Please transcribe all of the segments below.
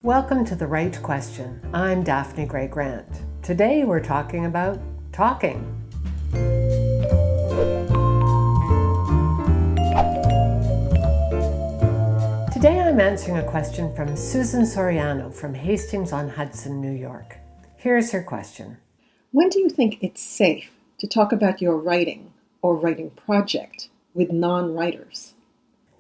Welcome to The Right Question. I'm Daphne Gray Grant. Today we're talking about talking. Today I'm answering a question from Susan Soriano from Hastings-on-Hudson, New York. Here's her question. When do you think it's safe to talk about your writing or writing project with non-writers?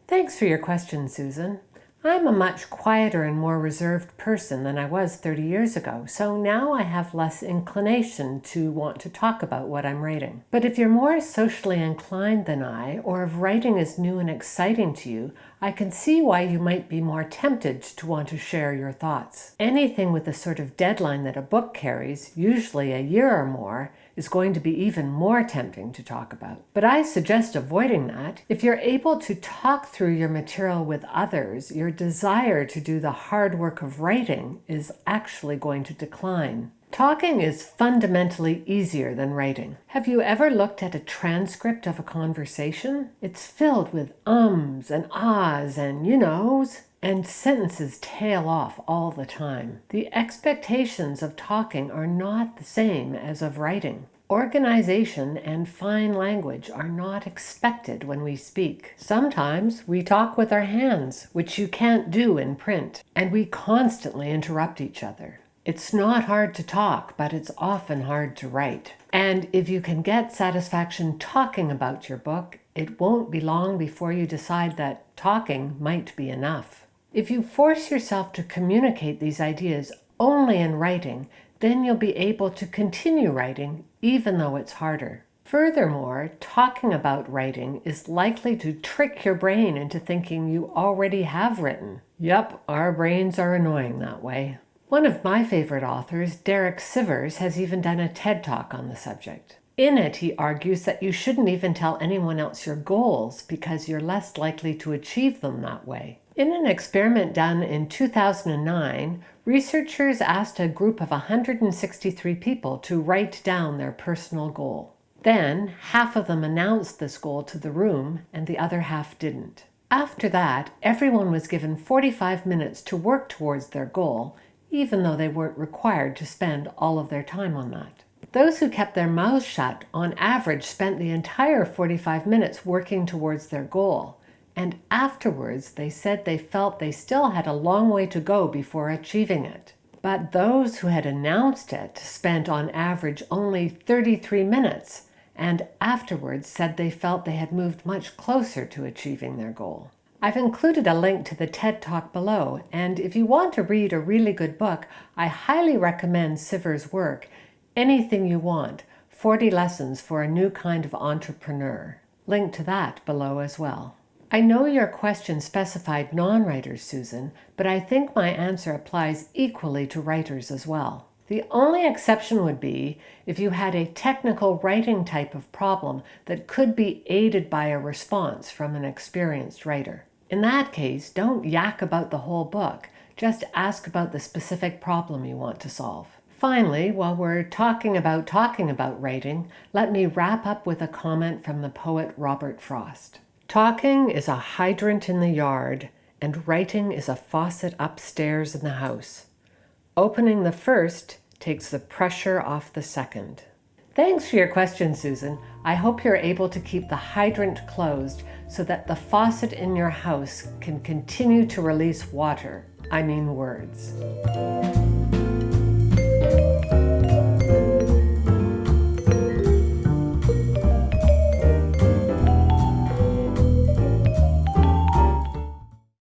Thanks for your question, Susan. I'm a much quieter and more reserved person than I was 30 years ago, so now I have less inclination to want to talk about what I'm writing. But if you're more socially inclined than I, or if writing is new and exciting to you, I can see why you might be more tempted to want to share your thoughts. Anything with the sort of deadline that a book carries, usually a year or more, is going to be even more tempting to talk about. But I suggest avoiding that. If you're able to talk through your material with others, your desire to do the hard work of writing is actually going to decline. Talking is fundamentally easier than writing. Have you ever looked at a transcript of a conversation? It's filled with ums and ahs and you knows, and sentences tail off all the time. The expectations of talking are not the same as of writing. Organization and fine language are not expected when we speak. Sometimes we talk with our hands, which you can't do in print, and we constantly interrupt each other. It's not hard to talk, but it's often hard to write. And if you can get satisfaction talking about your book, it won't be long before you decide that talking might be enough. If you force yourself to communicate these ideas only in writing, then you'll be able to continue writing even though it's harder. Furthermore, talking about writing is likely to trick your brain into thinking you already have written. Yep, our brains are annoying that way. One of my favorite authors, Derek Sivers, has even done a TED Talk on the subject. In it, he argues that you shouldn't even tell anyone else your goals because you're less likely to achieve them that way. In an experiment done in 2009, researchers asked a group of 163 people to write down their personal goal. Then, half of them announced this goal to the room and the other half didn't. After that, everyone was given 45 minutes to work towards their goal, even though they weren't required to spend all of their time on that. Those who kept their mouths shut, on average, spent the entire 45 minutes working towards their goal. And afterwards, they said they felt they still had a long way to go before achieving it. But those who had announced it spent on average only 33 minutes, and afterwards said they felt they had moved much closer to achieving their goal. I've included a link to the TED Talk below, and if you want to read a really good book, I highly recommend Siver's work, Anything You Want, 40 Lessons for a New Kind of Entrepreneur. Link to that below as well. I know your question specified non-writers, Susan, but I think my answer applies equally to writers as well. The only exception would be if you had a technical writing type of problem that could be aided by a response from an experienced writer. In that case, don't yak about the whole book. Just ask about the specific problem you want to solve. Finally, while we're talking about writing, let me wrap up with a comment from the poet Robert Frost. Talking is a hydrant in the yard, and writing is a faucet upstairs in the house. Opening the first takes the pressure off the second. Thanks for your question, Susan. I hope you're able to keep the hydrant closed so that the faucet in your house can continue to release water. I mean words.